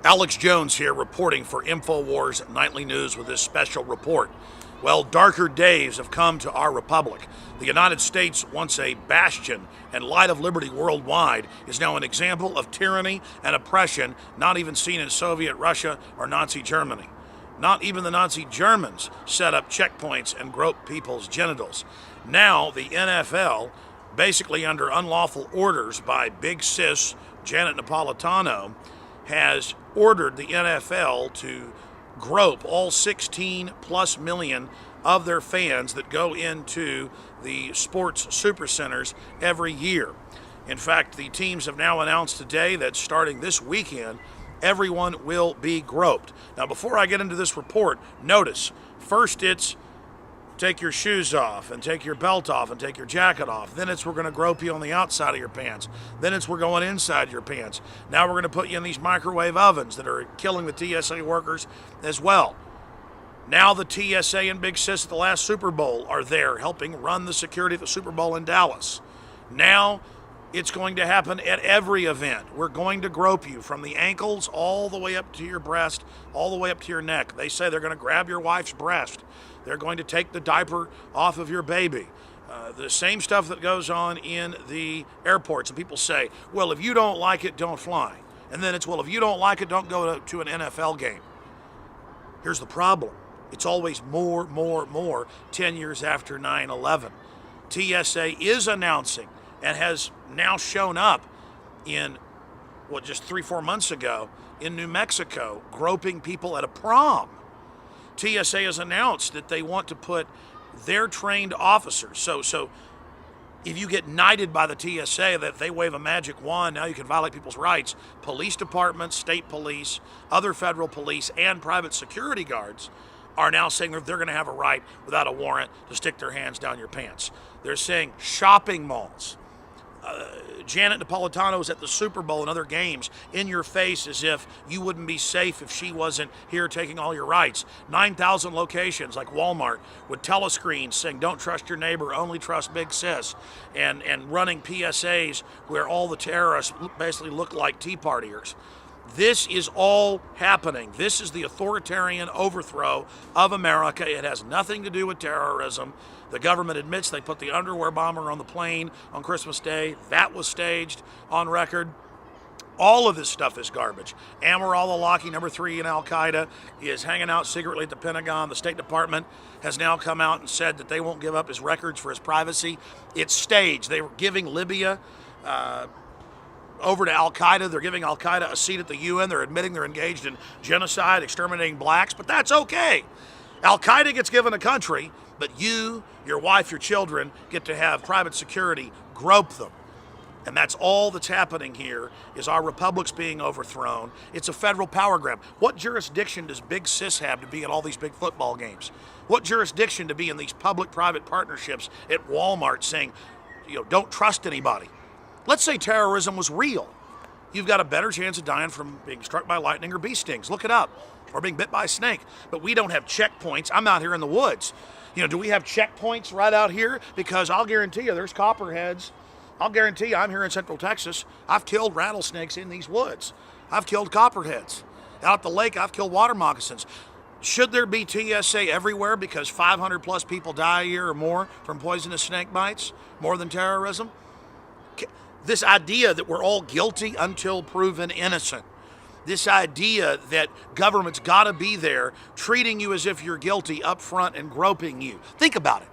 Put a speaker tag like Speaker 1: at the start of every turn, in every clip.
Speaker 1: Alex Jones here reporting for InfoWars Nightly News with this special report. Well, darker days have come to our republic. The United States, once a bastion and light of liberty worldwide, is now an example of tyranny and oppression not even seen in Soviet Russia or Nazi Germany. Not even the Nazi Germans set up checkpoints and groped people's genitals. Now the NFL, basically under unlawful orders by Big Sis Janet Napolitano, has ordered the NFL to grope all 16 plus million of their fans that go into the sports supercenters every year. In fact, the teams have now announced today that starting this weekend, everyone will be groped. Now, before I get into this report, notice, first it's take your shoes off and take your belt off and take your jacket off. Then it's we're going to grope you on the outside of your pants. Then it's we're going inside your pants. Now we're going to put you in these microwave ovens that are killing the TSA workers as well. Now the TSA and Big Sis at the last Super Bowl are there helping run the security at the Super Bowl in Dallas. Now it's going to happen at every event. We're going to grope you from the ankles all the way up to your breast, all the way up to your neck. They say they're going to grab your wife's breast. They're going to take the diaper off of your baby. The same stuff that goes on in the airports. And people say, well, if you don't like it, don't fly. And then it's, well, if you don't like it, don't go to an NFL game. Here's the problem. It's always more 10 years after 9/11. TSA is announcing and has now shown up in, just 3-4 months ago in New Mexico, groping people at a prom. TSA has announced that they want to put their trained officers, so if you get knighted by the TSA, that they wave a magic wand, now you can violate people's rights. Police departments, state police, other federal police, and private security guards are now saying they're going to have a right without a warrant to stick their hands down your pants. They're saying shopping malls. Janet Napolitano was at the Super Bowl and other games in your face as if you wouldn't be safe if she wasn't here taking all your rights. 9,000 locations like Walmart with telescreens saying don't trust your neighbor, only trust Big Sis, and running PSAs where all the terrorists basically look like Tea Partiers. This is all happening. This is the authoritarian overthrow of America. It has nothing to do with terrorism. The government admits they put the underwear bomber on the plane on Christmas Day. That was staged on record. All of this stuff is garbage. Amr al-Awlaki, number 3 in Al-Qaeda, is hanging out secretly at the Pentagon. The State Department has now come out and said that they won't give up his records for his privacy. It's staged. They were giving Libya over to Al-Qaeda. They're giving Al-Qaeda a seat at the UN. They're admitting they're engaged in genocide, exterminating blacks, but that's okay. Al-Qaeda gets given a country, but you, your wife, your children get to have private security grope them. And that's all that's happening here is our republic's being overthrown. It's a federal power grab. What jurisdiction does Big Sis have to be at all these big football games? What jurisdiction to be in these public-private partnerships at Walmart saying, don't trust anybody? Let's say terrorism was real. You've got a better chance of dying from being struck by lightning or bee stings. Look it up. Or being bit by a snake. But we don't have checkpoints. I'm out here in the woods. Do we have checkpoints right out here? Because I'll guarantee you there's copperheads. I'll guarantee you I'm here in Central Texas. I've killed rattlesnakes in these woods. I've killed copperheads. Out at the lake, I've killed water moccasins. Should there be TSA everywhere because 500 plus people die a year or more from poisonous snake bites? More than terrorism? This idea that we're all guilty until proven innocent. This idea that government's got to be there treating you as if you're guilty up front and groping you. Think about it.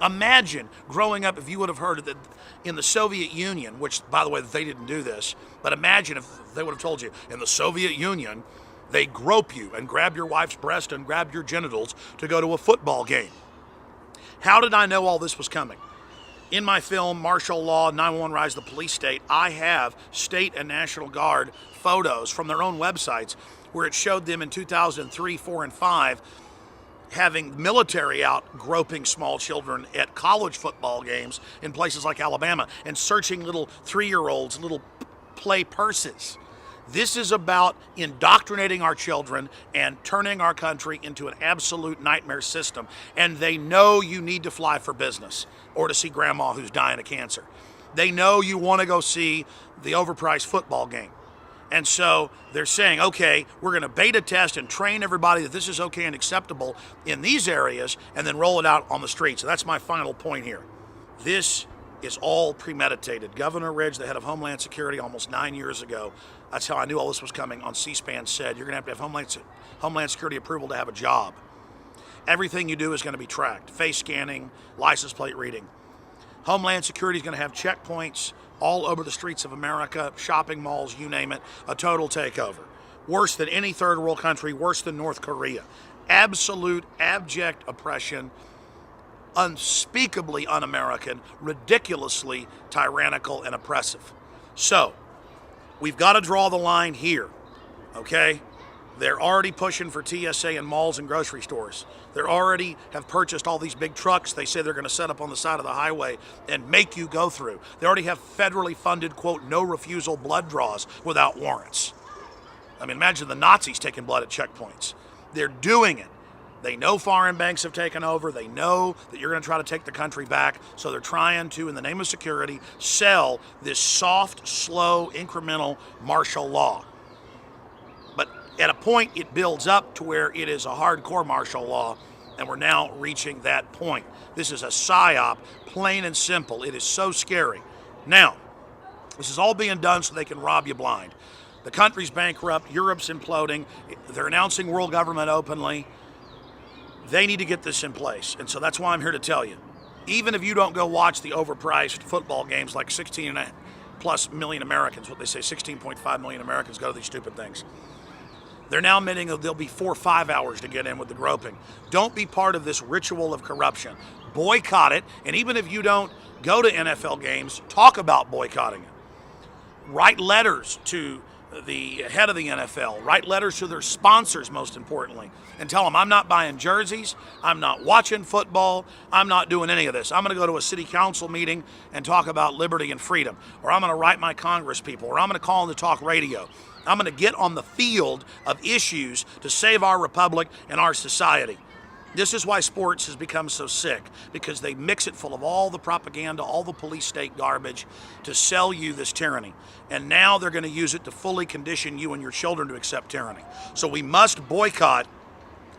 Speaker 1: Imagine growing up if you would have heard that in the Soviet Union, which, by the way, they didn't do this, but imagine if they would have told you in the Soviet Union, they grope you and grab your wife's breast and grab your genitals to go to a football game. How did I know all this was coming? In my film, Martial Law, 911 Rise of the Police State, I have State and National Guard photos from their own websites where it showed them in 2003, 4, and 5 having military out groping small children at college football games in places like Alabama and searching little 3-year-olds, little play purses. This is about indoctrinating our children and turning our country into an absolute nightmare system. And they know you need to fly for business or to see grandma who's dying of cancer. They know you want to go see the overpriced football game. And so they're saying, okay, we're going to beta test and train everybody that this is okay and acceptable in these areas and then roll it out on the streets. So that's my final point here. This is all premeditated. Governor Ridge, the head of Homeland Security almost 9 years ago, that's how I knew all this was coming, on C-SPAN said, you're going to have Homeland Security approval to have a job. Everything you do is going to be tracked. Face scanning, license plate reading. Homeland Security is going to have checkpoints all over the streets of America, shopping malls, you name it, a total takeover. Worse than any third world country, worse than North Korea. Absolute, abject oppression, unspeakably un-American, ridiculously tyrannical and oppressive. So, we've got to draw the line here, okay? They're already pushing for TSA in malls and grocery stores. They already have purchased all these big trucks they say they're going to set up on the side of the highway and make you go through. They already have federally funded, quote, no refusal blood draws without warrants. I mean, imagine the Nazis taking blood at checkpoints. They're doing it. They know foreign banks have taken over. They know that you're going to try to take the country back. So they're trying to, in the name of security, sell this soft, slow, incremental martial law. But at a point, it builds up to where it is a hardcore martial law, and we're now reaching that point. This is a psyop, plain and simple. It is so scary. Now, this is all being done so they can rob you blind. The country's bankrupt. Europe's imploding. They're announcing world government openly. They need to get this in place, and so that's why I'm here to tell you. Even if you don't go watch the overpriced football games like 16+ million Americans, what they say, 16.5 million Americans go to these stupid things. They're now admitting that there'll be 4 or 5 hours to get in with the groping. Don't be part of this ritual of corruption. Boycott it, and even if you don't go to NFL games, talk about boycotting it. Write letters to the head of the NFL, write letters to their sponsors, most importantly, and tell them, I'm not buying jerseys, I'm not watching football, I'm not doing any of this. I'm going to go to a city council meeting and talk about liberty and freedom, or I'm going to write my Congress people, or I'm going to call on the talk radio. I'm going to get on the field of issues to save our republic and our society. This is why sports has become so sick, because they mix it full of all the propaganda, all the police state garbage to sell you this tyranny. And now they're going to use it to fully condition you and your children to accept tyranny. So we must boycott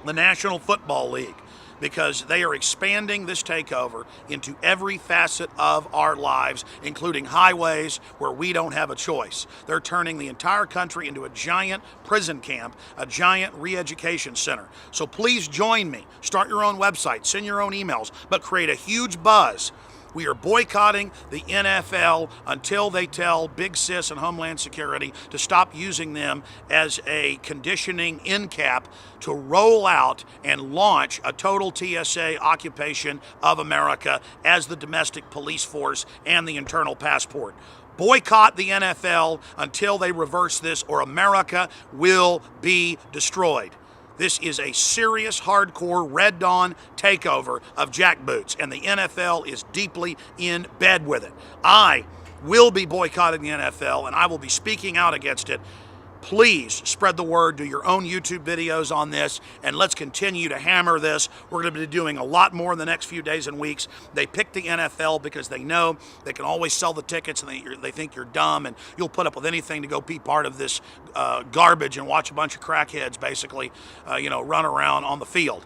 Speaker 1: the National Football League, because they are expanding this takeover into every facet of our lives, including highways where we don't have a choice. They're turning the entire country into a giant prison camp, a giant re-education center. So please join me. Start your own website, send your own emails, but create a huge buzz. We are boycotting the NFL until they tell Big Sis and Homeland Security to stop using them as a conditioning end cap to roll out and launch a total TSA occupation of America as the domestic police force and the internal passport. Boycott the NFL until they reverse this, or America will be destroyed. This is a serious, hardcore, Red Dawn takeover of jackboots, and the NFL is deeply in bed with it. I will be boycotting the NFL, and I will be speaking out against it. Please spread the word, do your own YouTube videos on this, and let's continue to hammer this. We're going to be doing a lot more in the next few days and weeks. They picked the NFL because they know they can always sell the tickets, and they think you're dumb, and you'll put up with anything to go be part of this garbage and watch a bunch of crackheads basically, run around on the field.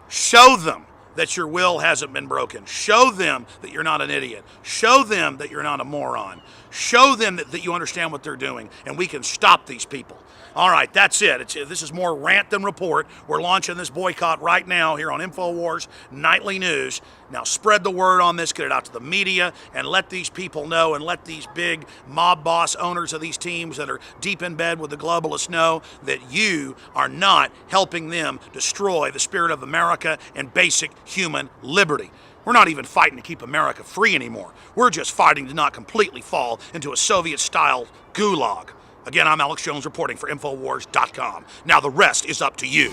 Speaker 1: Show them that your will hasn't been broken. Show them that you're not an idiot. Show them that you're not a moron. Show them that you understand what they're doing, and we can stop these people. All right, that's it. This is more rant than report. We're launching this boycott right now here on InfoWars Nightly News. Now spread the word on this, get it out to the media, and let these people know, and let these big mob boss owners of these teams that are deep in bed with the globalists know that you are not helping them destroy the spirit of America and basic human liberty. We're not even fighting to keep America free anymore. We're just fighting to not completely fall into a Soviet-style gulag. Again, I'm Alex Jones reporting for InfoWars.com. Now the rest is up to you.